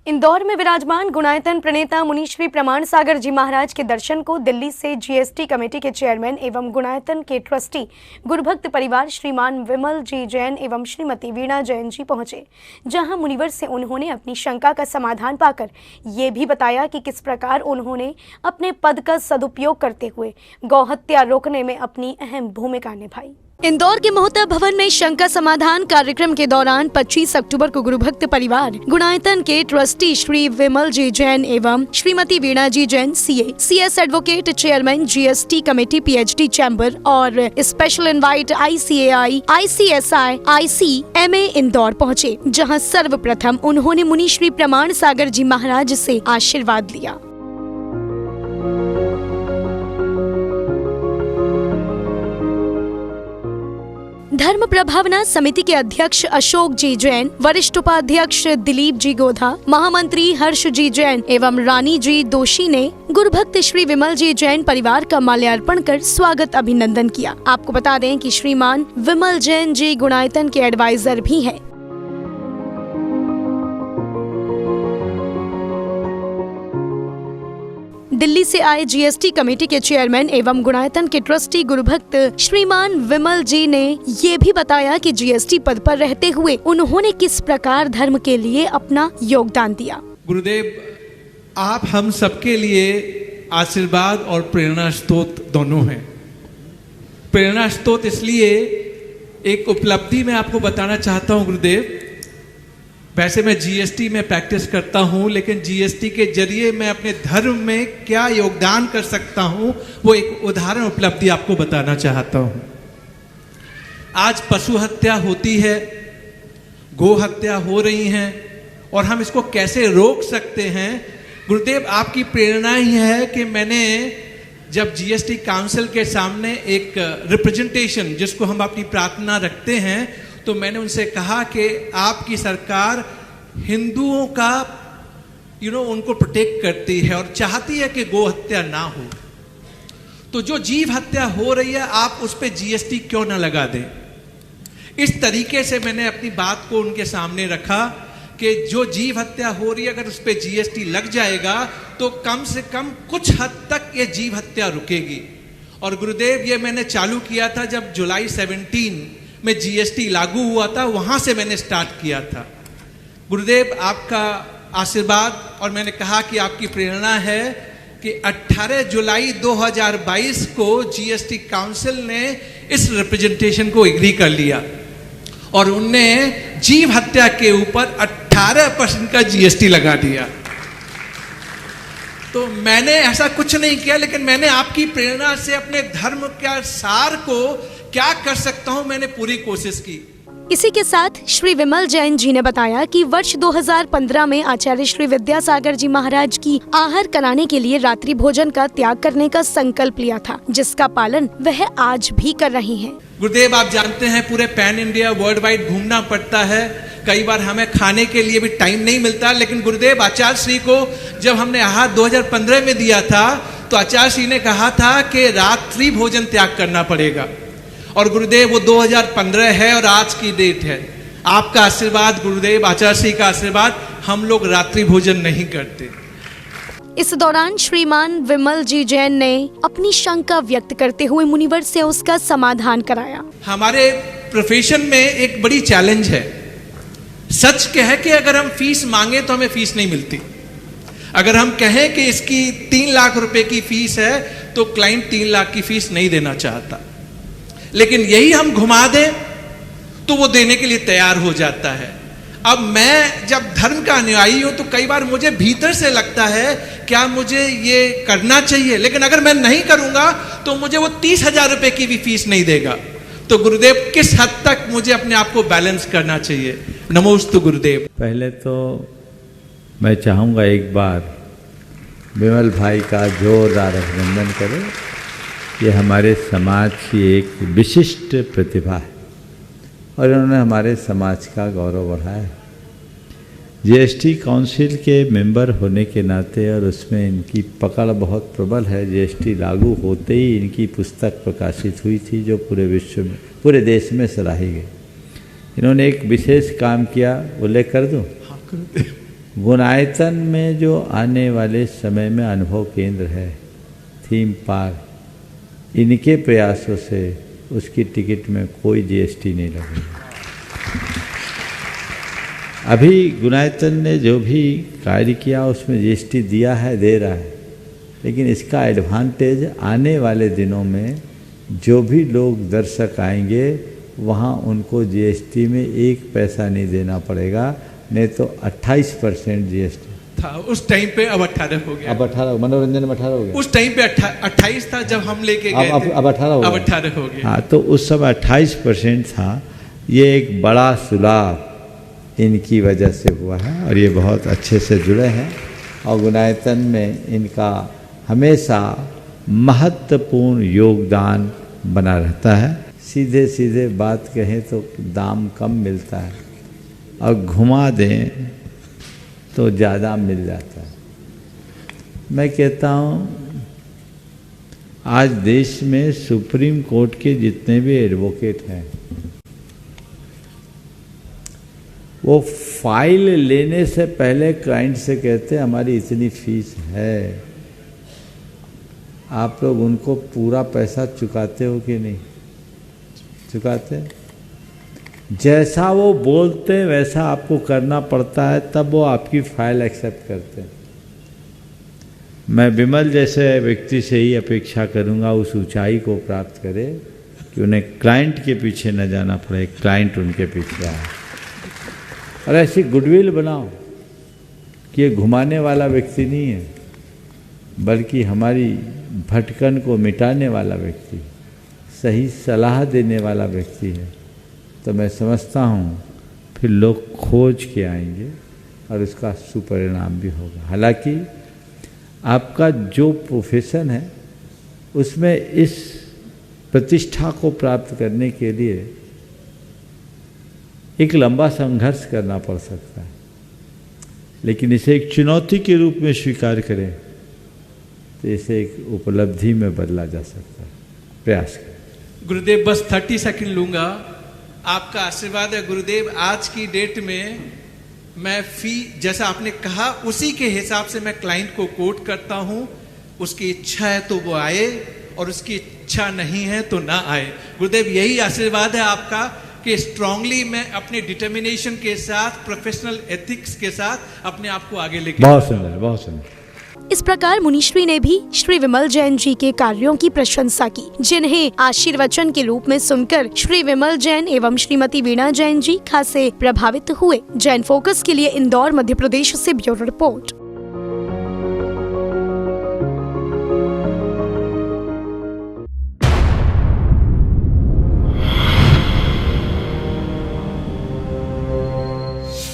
इंदौर में विराजमान गुणायतन प्रणेता मुनीश्री प्रमाण सागर जी महाराज के दर्शन को दिल्ली से जीएसटी कमेटी के चेयरमैन एवं गुणायतन के ट्रस्टी गुरुभक्त परिवार श्रीमान विमल जी जैन एवं श्रीमती वीणा जैन जी पहुंचे, जहां मुनिवर से उन्होंने अपनी शंका का समाधान पाकर ये भी बताया कि किस प्रकार उन्होंने अपने पद का सदुपयोग करते हुए गौहत्या रोकने में अपनी अहम भूमिका निभाई। इंदौर के मोहता भवन में शंका समाधान कार्यक्रम के दौरान 25 अक्टूबर को गुरुभक्त परिवार गुणायतन के ट्रस्टी श्री विमल जी जैन एवं Shrimati Veena ji Jain CS advocate chairman GST committee PHD chamber और special invite ICAI ICSI ICMA Indore पहुँचे, जहाँ सर्वप्रथम उन्होंने मुनीश्री प्रमाण सागर जी महाराज से आशीर्वाद लिया। धर्म प्रभावना समिति के अध्यक्ष अशोक जी जैन, वरिष्ठ उपाध्यक्ष दिलीप जी गोधा, महामंत्री हर्ष जी जैन एवं रानी जी दोषी ने गुरुभक्त श्री विमल जी जैन परिवार का माल्यार्पण कर स्वागत अभिनंदन किया। आपको बता दें कि श्रीमान विमल जैन जी गुणायतन के एडवाइजर भी हैं। दिल्ली से आए जीएसटी कमेटी के चेयरमैन एवं गुणायतन के ट्रस्टी गुरुभक्त श्रीमान विमल जी ने ये भी बताया कि जीएसटी पद पर रहते हुए उन्होंने किस प्रकार धर्म के लिए अपना योगदान दिया। गुरुदेव, आप हम सबके लिए आशीर्वाद और प्रेरणा स्रोत दोनों हैं। प्रेरणा स्रोत इसलिए एक उपलब्धि मैं आपको बताना चाहता हूँ गुरुदेव। वैसे मैं जीएसटी में प्रैक्टिस करता हूं, लेकिन जीएसटी के जरिए मैं अपने धर्म में क्या योगदान कर सकता हूं वो एक उदाहरण उपलब्धि आपको बताना चाहता हूं। आज पशु हत्या होती है, गो हत्या हो रही है और हम इसको कैसे रोक सकते हैं। गुरुदेव, आपकी प्रेरणा ही है कि मैंने जब जीएसटी काउंसिल के सामने एक रिप्रेजेंटेशन, जिसको हम अपनी प्रार्थना रखते हैं, तो मैंने उनसे कहा कि आपकी सरकार हिंदुओं का उनको प्रोटेक्ट करती है और चाहती है कि गो हत्या ना हो, तो जो जीव हत्या हो रही है आप उस पर जीएसटी क्यों ना लगा दें। इस तरीके से मैंने अपनी बात को उनके सामने रखा कि जो जीव हत्या हो रही है अगर उस पर जीएसटी लग जाएगा तो कम से कम कुछ हद तक ये जीव हत्या रुकेगी। और गुरुदेव, ये मैंने चालू किया था जब जुलाई 17 में जीएसटी लागू हुआ था, वहां से मैंने स्टार्ट किया था। गुरुदेव, आपका आशीर्वाद और मैंने कहा कि आपकी प्रेरणा है कि 18 जुलाई 2022 को जीएसटी काउंसिल ने इस रिप्रेजेंटेशन को एग्री कर लिया और उनने जीव हत्या के ऊपर 18% का जीएसटी लगा दिया। तो मैंने ऐसा कुछ नहीं किया, लेकिन मैंने आपकी प्रेरणा से अपने धर्म के सार को क्या कर सकता हूं मैंने पूरी कोशिश की। इसी के साथ श्री विमल जैन जी ने बताया कि वर्ष 2015 में आचार्य श्री विद्यासागर जी महाराज की आहार कराने के लिए रात्रि भोजन का त्याग करने का संकल्प लिया था, जिसका पालन वह आज भी कर रही हैं। गुरुदेव, आप जानते हैं पूरे पैन इंडिया वर्ल्ड वाइड घूमना पड़ता है, कई बार हमें खाने के लिए भी टाइम नहीं मिलता। लेकिन गुरुदेव, आचार्य श्री को जब हमने आहार 2015 में दिया था तो आचार्य श्री ने कहा था कि रात्रि भोजन त्याग करना पड़ेगा। और गुरुदेव, वो 2015 है और आज की डेट है। आपका आशीर्वाद गुरुदेव, आचार्य श्री का आशीर्वाद, हम लोग रात्रि भोजन नहीं करते। इस दौरान श्रीमान विमल जी जैन ने अपनी शंका व्यक्त करते हुए मुनिवर से उसका समाधान कराया। हमारे प्रोफेशन में एक बड़ी चैलेंज है। सच कह कि अगर हम फीस मांगे तो हमें फीस नहीं मिलती। अगर हम कहें कि इसकी 3 लाख रुपए की फीस है तो क्लाइंट 3 लाख की फीस नहीं देना चाहता, लेकिन यही हम घुमा दें तो वो देने के लिए तैयार हो जाता है। अब मैं जब धर्म का अनुयायी हूं तो कई बार मुझे भीतर से लगता है क्या मुझे ये करना चाहिए, लेकिन अगर मैं नहीं करूंगा तो मुझे वो 30,000 रुपए की भी फीस नहीं देगा। तो गुरुदेव, किस हद तक मुझे अपने आप को बैलेंस करना चाहिए। नमोस्तु गुरुदेव। पहले तो मैं चाहूँगा एक बार विमल भाई का जोरदार अभिनंदन करें। ये हमारे समाज की एक विशिष्ट प्रतिभा है और इन्होंने हमारे समाज का गौरव बढ़ाया है। जीएसटी काउंसिल के मेंबर होने के नाते और उसमें इनकी पकड़ बहुत प्रबल है। जीएसटी लागू होते ही इनकी पुस्तक प्रकाशित हुई थी जो पूरे विश्व में, पूरे देश में सराही गई। इन्होंने एक विशेष काम किया, उल्लेख कर दूं? गुणायतन में जो आने वाले समय में अनुभव केंद्र है, थीम पार्क, इनके प्रयासों से उसकी टिकट में कोई जीएसटी नहीं लगेगा। अभी गुणायतन ने जो भी कार्य किया उसमें जीएसटी दिया है, दे रहा है, लेकिन इसका एडवांटेज आने वाले दिनों में जो भी लोग दर्शक आएंगे वहाँ उनको जीएसटी में 1 पैसा नहीं देना पड़ेगा, नहीं तो 28% जीएसटी था उस टाइम पे, अब 18 हो गया। अब 18, मनोरंजन में 18 हो गया। उस टाइम पे 28 था जब हम लेके गए थे। अब 18 हो गया। अब 18 हो गया। हाँ, तो उस समय 28% था। ये एक बड़ा सुधार इनकी वजह से हुआ है और ये बहुत अच्छे से जुड़े हैं और गुणायतन में इनका हमेशा महत्वपूर्ण योगदान बना रहता है। सीधे सीधे बात कहें तो दाम कम मिलता है और घुमा दें तो ज़्यादा मिल जाता है। मैं कहता हूँ आज देश में सुप्रीम कोर्ट के जितने भी एडवोकेट हैं वो फाइल लेने से पहले क्लाइंट से कहते हैं हमारी इतनी फीस है, आप लोग उनको पूरा पैसा चुकाते हो कि नहीं चुकाते? जैसा वो बोलते हैं वैसा आपको करना पड़ता है, तब वो आपकी फाइल एक्सेप्ट करते हैं। मैं विमल जैसे व्यक्ति से ही अपेक्षा करूंगा उस ऊंचाई को प्राप्त करे कि उन्हें क्लाइंट के पीछे न जाना पड़े, क्लाइंट उनके पीछे आए। और ऐसी गुडविल बनाओ कि ये घुमाने वाला व्यक्ति नहीं है बल्कि हमारी भटकन को मिटाने वाला व्यक्ति, सही सलाह देने वाला व्यक्ति है। तो मैं समझता हूँ फिर लोग खोज के आएंगे और उसका सुपरिणाम भी होगा। हालांकि आपका जो प्रोफेशन है उसमें इस प्रतिष्ठा को प्राप्त करने के लिए एक लंबा संघर्ष करना पड़ सकता है, लेकिन इसे एक चुनौती के रूप में स्वीकार करें तो इसे एक उपलब्धि में बदला जा सकता है। प्रयास करें। गुरुदेव बस 30 सेकंड लूंगा, आपका आशीर्वाद है गुरुदेव। आज की डेट में मैं फी जैसा आपने कहा उसी के हिसाब से मैं क्लाइंट को कोट करता हूं। उसकी इच्छा है तो वो आए और उसकी इच्छा नहीं है तो ना आए। गुरुदेव यही आशीर्वाद है आपका कि स्ट्रांगली मैं अपने डिटर्मिनेशन के साथ, प्रोफेशनल एथिक्स के साथ अपने आप को आगे लेके। बहुत सुंदर, बहुत सुंदर। इस प्रकार मुनीश्री ने भी श्री विमल जैन जी के कार्यों की प्रशंसा की, जिन्हें आशीर्वचन के रूप में सुनकर श्री विमल जैन एवं श्रीमती वीणा जैन जी खासे प्रभावित हुए। जैन फोकस के लिए इंदौर, मध्य प्रदेश से ब्यूरो रिपोर्ट।